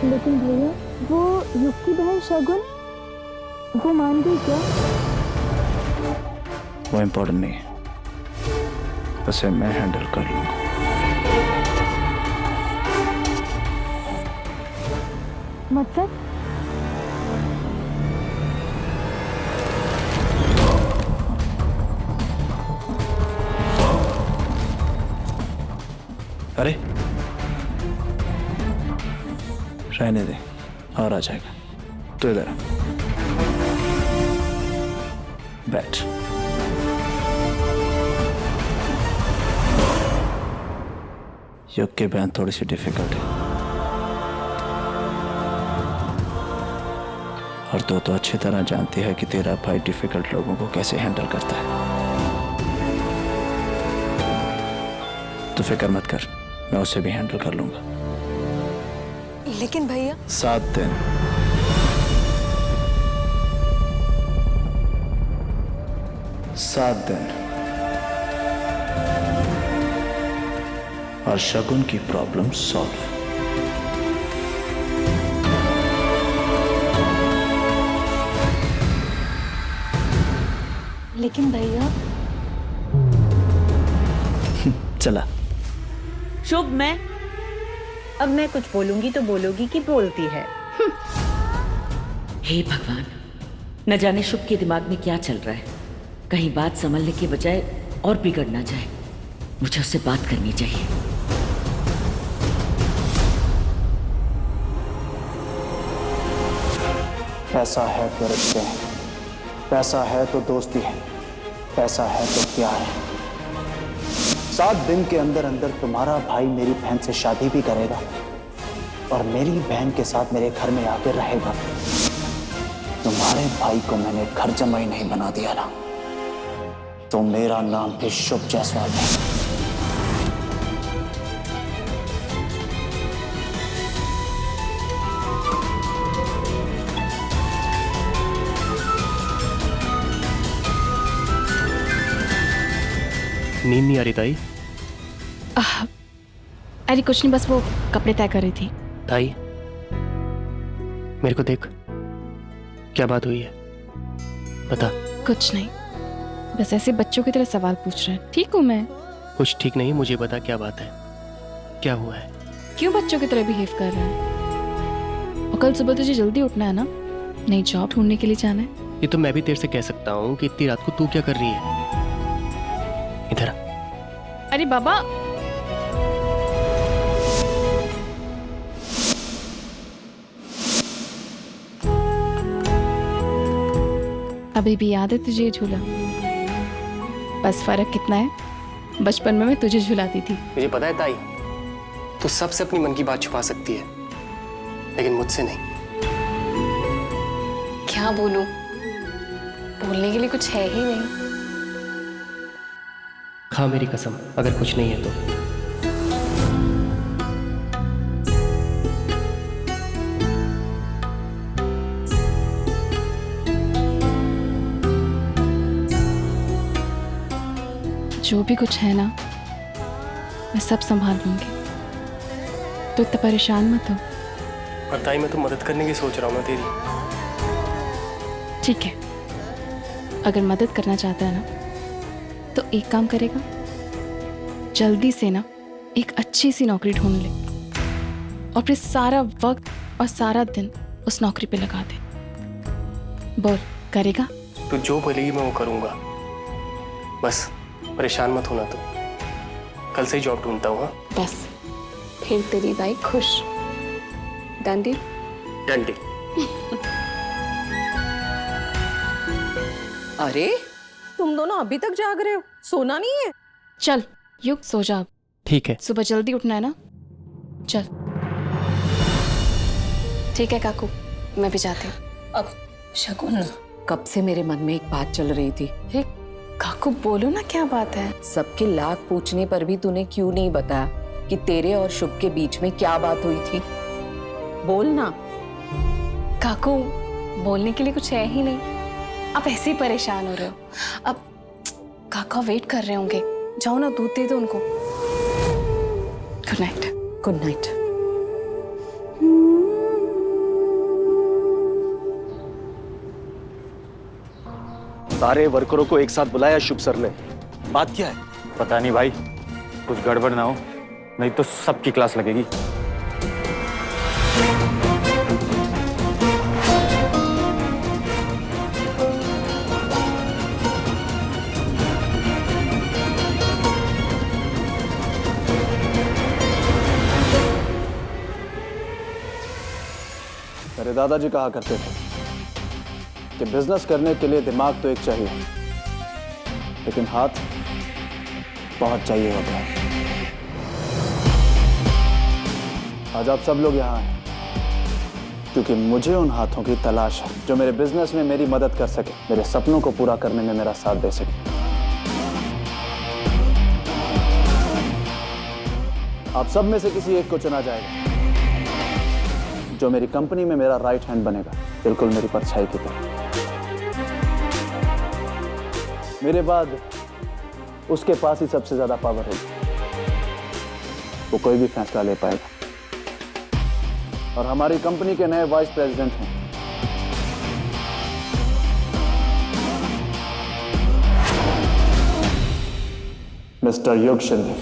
लेकिन भैया वो युग की बहन शगुन, वो मान गई क्या? वो इम्पोर्टेंट नहीं है, उसे मैं हैंडल कर लूंगा। मतलब अरे रहने दे, और आ जाएगा। तो इधर आ, बैठ। युग की बहन थोड़ी सी डिफिकल्ट है, और तो अच्छी तरह जानती है कि तेरा भाई डिफिकल्ट लोगों को कैसे हैंडल करता है। तो फिक्र मत कर, मैं उसे भी हैंडल कर लूंगा। लेकिन भैया 7 दिन। और शगुन की प्रॉब्लम सॉल्व। लेकिन भैया चला। शुभ, अब मैं कुछ बोलूंगी तो बोलोगी कि बोलती है। हे भगवान, न जाने शुभ के दिमाग में क्या चल रहा है। कहीं बात संभलने के बजाय और बिगड़ ना जाए। मुझे उससे बात करनी चाहिए। पैसा है तो रिश्ते हैं, पैसा है तो दोस्ती है, पैसा है तो प्यार है। 7 दिन के अंदर अंदर तुम्हारा भाई मेरी बहन से शादी भी करेगा और मेरी बहन के साथ मेरे घर में आकर रहेगा। तुम्हारे भाई को मैंने घर जमाई नहीं बना दिया ना, तो मेरा नाम भी शुभ जायसवाल है। नींद नहीं आ रही ताई? अरे कुछ नहीं, बस वो कपड़े तय कर रही थी। ताई मेरे को देख, क्या बात हुई है बता। कुछ नहीं, बस ऐसे बच्चों की तरह सवाल पूछ रहे हैं। ठीक हूँ मैं। कुछ ठीक नहीं, मुझे बता क्या बात है, क्या हुआ है? क्यों बच्चों की तरह बिहेव कर रहे हैं? और कल सुबह तुझे जल्दी उठना है ना, नई जॉब ढूंढने के लिए जाना है। ये तो मैं भी तेरे से कह सकता हूँ कि इतनी रात को तू क्या कर रही है? इधर आ। अरे बाबा, अभी भी याद है तुझे ये झूला? बस फर्क कितना है, बचपन में मैं तुझे झुलाती थी। मुझे पता है ताई, तू सबसे अपनी मन की बात छुपा सकती है, लेकिन मुझसे नहीं। क्या बोलूं, बोलने के लिए कुछ है ही नहीं। खा मेरी कसम, अगर कुछ नहीं है तो। जो भी कुछ है ना, मैं सब संभाल लूंगी। तो इतना परेशान मत हो। और ताई मैं तो मदद करने की सोच रहा हूँ ना तेरी। ठीक है, अगर मदद करना चाहता है ना, तो एक काम करेगा, जल्दी से ना एक अच्छी सी नौकरी ढूंढ ले और फिर सारा वक्त और सारा दिन उस नौकरी पे लगा दे। बोल, करेगा? तू जो बोलेगी मैं वो करूँगा, बस परेशान मत होना। तो कल से ही जॉब ढूंढता हूँ। बस फिर तेरी दाई खुश। Done deal? Done deal. अरे तुम दोनों अभी तक जाग रहे हो, सोना नहीं है? चल युग, सो जा। ठीक है। सुबह जल्दी उठना है ना, चल। ठीक है काकू, मैं भी जाती हूँ। अब शगुन, कब से मेरे मन में एक बात चल रही थी। हे काकू, बोलो ना क्या बात है। सबके लाख पूछने पर भी तूने क्यों नहीं बताया कि तेरे और शुभ के बीच में क्या बात हुई थी? बोल ना। काकू, बोलने के लिए कुछ है ही नहीं, आप ऐसे ही परेशान हो रहे हो। अब काका वेट कर रहे होंगे, जाओ ना दूध दे दो उनको। Good night. Good night. सारे वर्करों को एक साथ बुलाया शुभ सर ने, बात क्या है? पता नहीं भाई, कुछ गड़बड़ ना हो, नहीं तो सबकी क्लास लगेगी। मेरे दादाजी कहा करते थे कि बिजनेस करने के लिए दिमाग तो एक चाहिए, लेकिन हाथ बहुत चाहिए होता है। आज आप सब लोग यहाँ हैं क्योंकि मुझे उन हाथों की तलाश है जो मेरे बिजनेस में मेरी मदद कर सके, मेरे सपनों को पूरा करने में मेरा साथ दे सके। आप सब में से किसी एक को चुना जाएगा जो मेरी कंपनी में मेरा राइट हैंड बनेगा, बिल्कुल मेरी परछाई की तरह। मेरे बाद उसके पास ही सबसे ज्यादा पावर होगी, वो कोई भी फैसला ले पाएगा। और हमारी कंपनी के नए वाइस प्रेसिडेंट हैं मिस्टर युग शिंदे।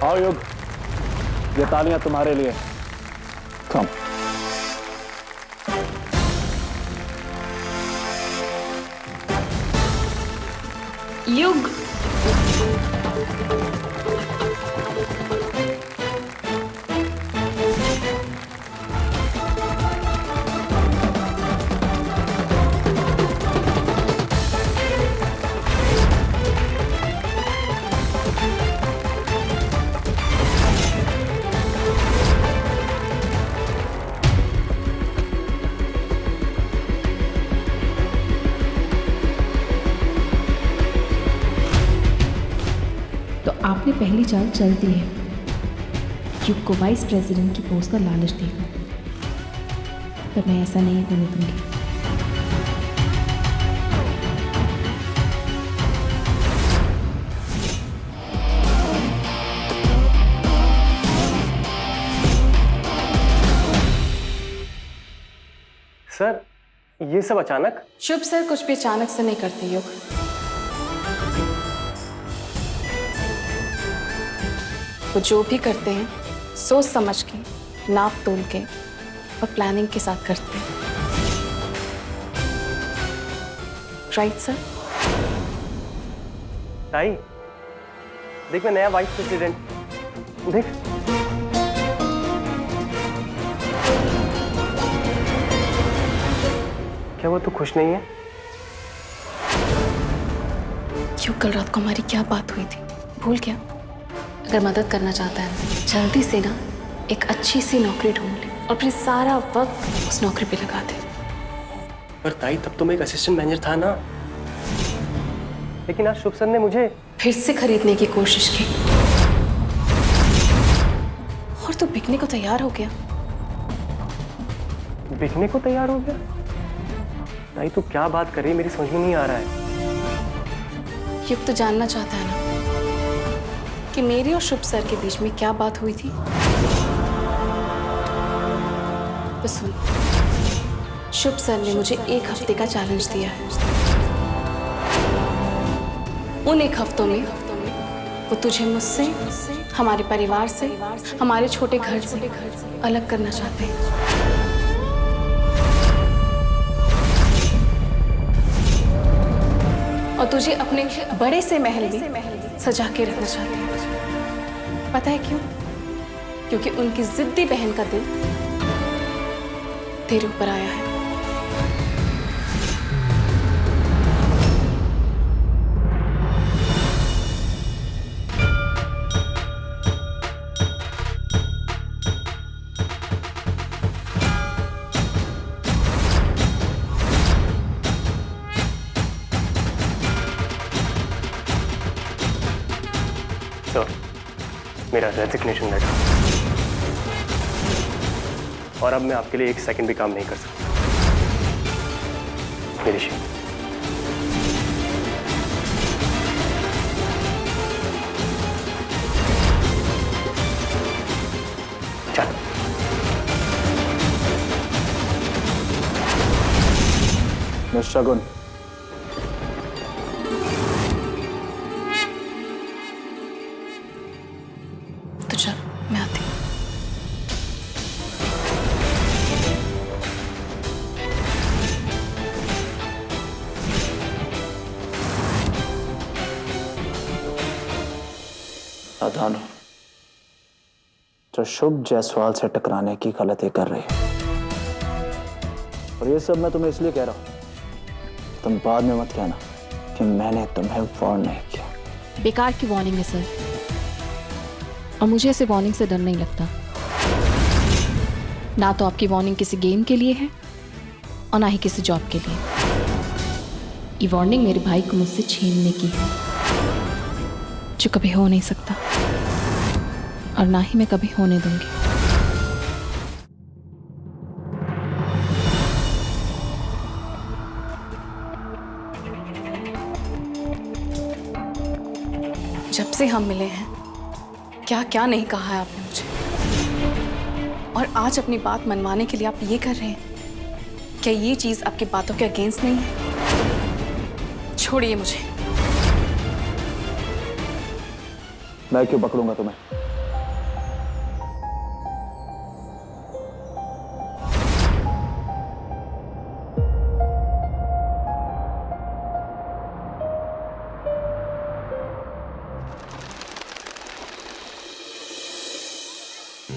आओ युग, ये तालियां तुम्हारे लिए। कम। युग, आपने पहली चाल चल दी है। युग को वाइस प्रेसिडेंट की पोस्ट का लालच देगा, पर मैं ऐसा नहीं होने दूंगी। सर, ये सब अचानक? शुभ सर कुछ भी अचानक से नहीं करते युग। वो जो भी करते हैं सोच समझ के, नाप तोल के और प्लानिंग के साथ करते हैं। Right sir? ताई, देख मैं नया वाइस प्रेसिडेंट, देख। क्या वो तू खुश नहीं है? क्यों, कल रात को हमारी क्या बात हुई थी, भूल गया? अगर मदद करना चाहता है जल्दी से ना एक अच्छी सी नौकरी ढूंढ ले और फिर सारा वक्त उस नौकरी पे लगा दे। पर ताई, तब तो मैं एक असिस्टेंट मैनेजर था ना, लेकिन आज शुभ सर ने मुझे फिर से खरीदने की कोशिश की और तू बिकने को तैयार हो गया। बिकने को तैयार हो गया? ताई तू क्या बात कर रही है, मेरी समझ में नहीं आ रहा है। युग तो जानना चाहता है ना कि मेरी और शुभ सर के बीच में क्या बात हुई थी। तो सुन, शुभ सर ने मुझे 1 हफ्ते का चैलेंज दिया है। उन 1 हफ्तों में वो तुझे मुझसे, हमारे परिवार से, हमारे छोटे घर से अलग करना चाहते हैं। और तुझे अपने बड़े से महल में सजा के रखना चाहते हैं। पता है क्यों? क्योंकि उनकी जिद्दी बहन का दिल तेरे ऊपर आया है। तो मेरा रेजिग्नेशन लेटर, और अब मैं आपके लिए 1 सेकंड भी काम नहीं कर सकता। मेरी शी। शगुन, तो चल मैं आती हूँ। सावधान हो, जो शुभ जायसवाल से टकराने की गलती कर रही है। और ये सब मैं तुम्हें इसलिए कह रहा हूं, तुम बाद में मत कहना कि मैंने तुम्हें वार्न नहीं किया। बेकार की वार्निंग है सर, और मुझे ऐसे वार्निंग से डर नहीं लगता। ना तो आपकी वार्निंग किसी गेम के लिए है और ना ही किसी जॉब के लिए। ये वार्निंग मेरे भाई को मुझसे छीनने की है, जो कभी हो नहीं सकता और ना ही मैं कभी होने दूंगी। जब से हम मिले हैं क्या क्या नहीं कहा है आपने मुझे, और आज अपनी बात मनवाने के लिए आप ये कर रहे हैं। क्या ये चीज आपकी बातों के अगेंस्ट नहीं है? छोड़िए मुझे। मैं क्यों पकड़ूंगा तुम्हें?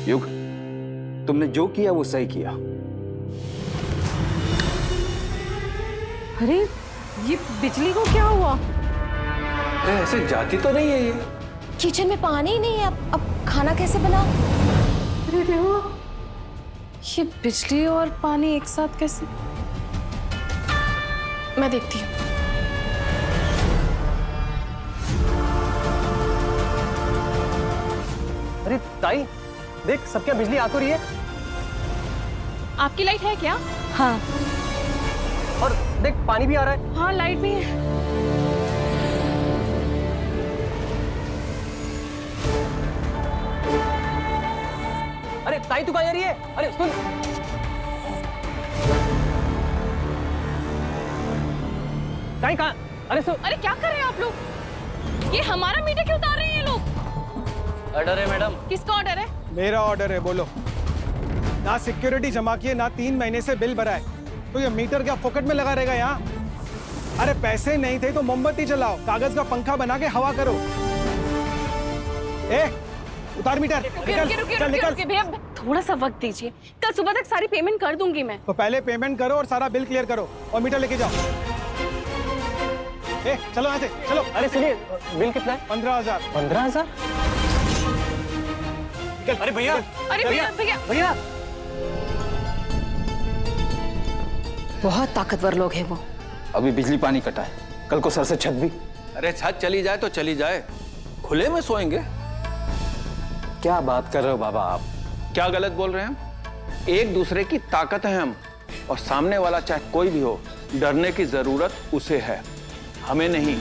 युग, तुमने जो किया वो सही किया। अरे ये बिजली को क्या हुआ? अरे ऐसे जाती तो नहीं है ये। किचन में पानी ही नहीं है, अब खाना कैसे बना? अरे देवा, ये बिजली और पानी एक साथ कैसे? मैं देखती हूँ। अरे ताई देख, सब क्या बिजली आ तो रही है। आपकी लाइट है क्या? हाँ और देख पानी भी आ रहा है। हाँ लाइट भी है। अरे ताई तू कहाँ जा रही है? अरे सुन, ताई कहाँ? अरे सुन। अरे क्या कर रहे हैं आप लोग? ये हमारा मीटर क्यों उतार रहे हैं ये लोग? ऑर्डर है मैडम। किसका ऑर्डर है? मेरा ऑर्डर है, बोलो। ना सिक्योरिटी जमा किए, ना 3 महीने से बिल भरा है, तो ये मीटर क्या फोकट में लगा रहेगा यहाँ? अरे पैसे नहीं थे तो मोमबत्ती चलाओ, कागज का पंखा बना के हवा करो। उतार मीटर। रुकिए भैया, थोड़ा सा वक्त दीजिए, कल सुबह तक सारी पेमेंट कर दूंगी मैं। तो पहले पेमेंट करो और सारा बिल क्लियर करो और मीटर लेके जाओ। चलो यहाँ से चलो। अरे सुनिए, बिल कितना है? 15,000। 15,000? अरे भैया, अरे भैया भैया बहुत ताकतवर लोग हैं वो। अभी बिजली पानी कटा है, कल को सर से छत भी। अरे छत चली जाए तो चली जाए, खुले में सोएंगे। क्या बात कर रहे हो बाबा आप? क्या गलत बोल रहे हैं हम? एक दूसरे की ताकत है हम, और सामने वाला चाहे कोई भी हो, डरने की जरूरत उसे है, हमें नहीं।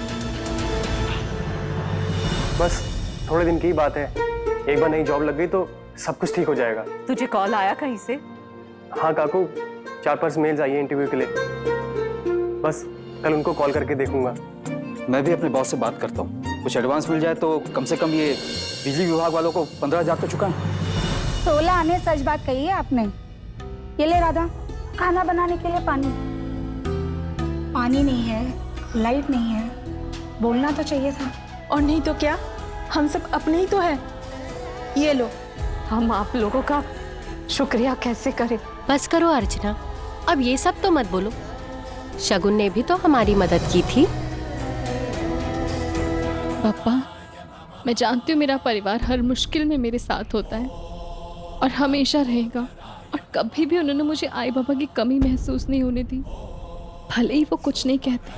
बस थोड़े दिन की बात है, एक बार नई जॉब लग गई तो सब कुछ ठीक हो जाएगा। तुझे कॉल आया कहीं से? हाँ काकू, 4-5 मेल्स आई है इंटरव्यू के लिए, बस कल उनको कॉल करके देखूंगा। मैं भी अपने बॉस से बात करता हूँ, कुछ एडवांस मिल जाए तो कम से कम ये बिजली विभाग वालों को 15,000 तो चुका है। 16 आने सच बात कही है आपने। ये ले राधा, खाना बनाने के लिए पानी। पानी नहीं है, लाइट नहीं है, बोलना तो चाहिए था। और नहीं तो क्या, हम सब अपने ही तो है। ये लो। हम आप लोगों का शुक्रिया कैसे करें? बस करो अर्चना, अब ये सब तो मत बोलो। शगुन ने भी तो हमारी मदद की थी। पापा, मैं जानती हूँ मेरा परिवार हर मुश्किल में मेरे साथ होता है और हमेशा रहेगा, और कभी भी उन्होंने मुझे आई बाबा की कमी महसूस नहीं होने दी। भले ही वो कुछ नहीं कहते,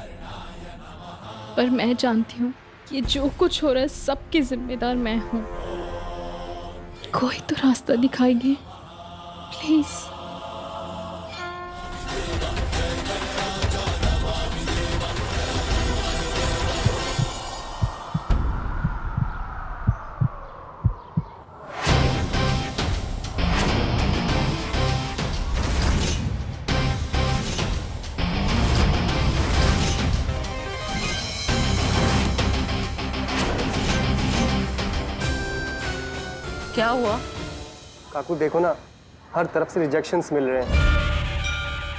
पर मैं जानती हूँ कि जो कुछ हो रहा है सबकी जिम्मेदार मैं हूँ। कोई तो रास्ता दिखाइए प्लीज। क्या हुआ? काकू देखो ना, हर तरफ से रिजेक्शंस मिल रहे हैं।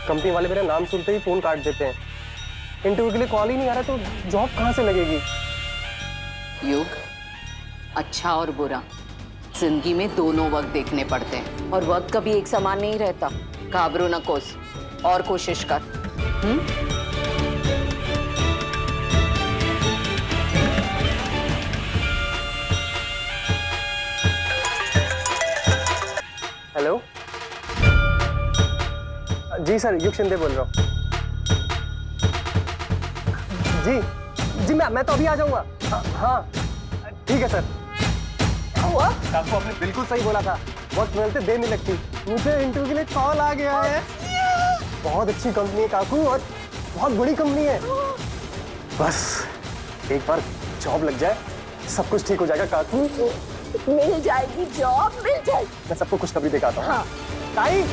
कंपनी वाले मेरा नाम सुनते ही फोन काट देते हैं। इंटरव्यू के लिए कॉल ही नहीं आ रहा तो जॉब कहाँ से लगेगी? युग, अच्छा और बुरा जिंदगी में दोनों वक्त देखने पड़ते हैं और वक्त कभी एक समान नहीं रहता। घाबरो न कोस और कोशिश कर। हेलो जी सर, युग शिंदे बोल रहा हूँ। जी मैं तो अभी आ जाऊंगा। हाँ ठीक है सर। हुआ? काकू आपने बिल्कुल सही बोला था, वक्त मिलते देर नहीं लगती। मुझे इंटरव्यू के लिए कॉल आ गया है। बहुत अच्छी कंपनी है काकू और बहुत बड़ी कंपनी है। बस एक बार जॉब लग जाए सब कुछ ठीक हो जाएगा काकू। मिल जाएगी जॉब, मिल जाएगी। मैं सबको खुशखबरी दिखाता हूँ। हाँ। ताई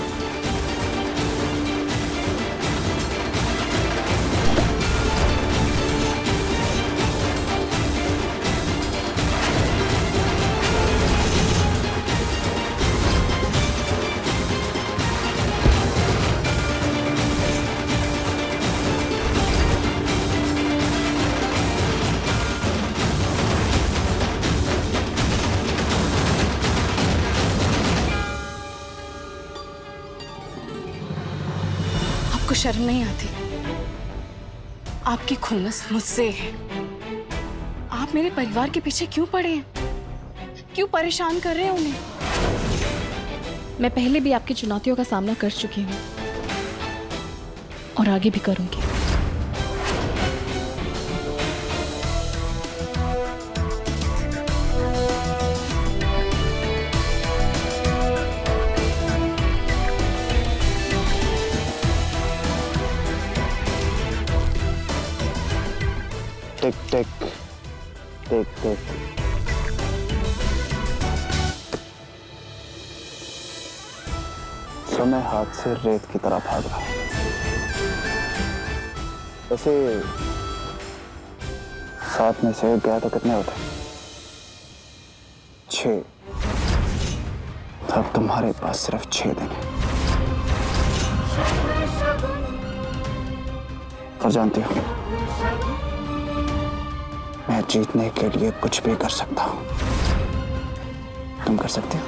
आपको शर्म नहीं आती? आपकी खुन्नस मुझसे है। आप मेरे परिवार के पीछे क्यों पड़े हैं? क्यों परेशान कर रहे हैं उन्हें? मैं पहले भी आपकी चुनौतियों का सामना कर चुकी हूँ और आगे भी करूँगी। टिक टिक टिक टिक। समय हाथ से रेत की तरह भाग रहा है। वैसे 7 में से 1 गया तो कितने होते? 6। अब तुम्हारे पास सिर्फ 6 दिन है। और जानती हो, मैं जीतने के लिए कुछ भी कर सकता हूं। तुम कर सकते हो?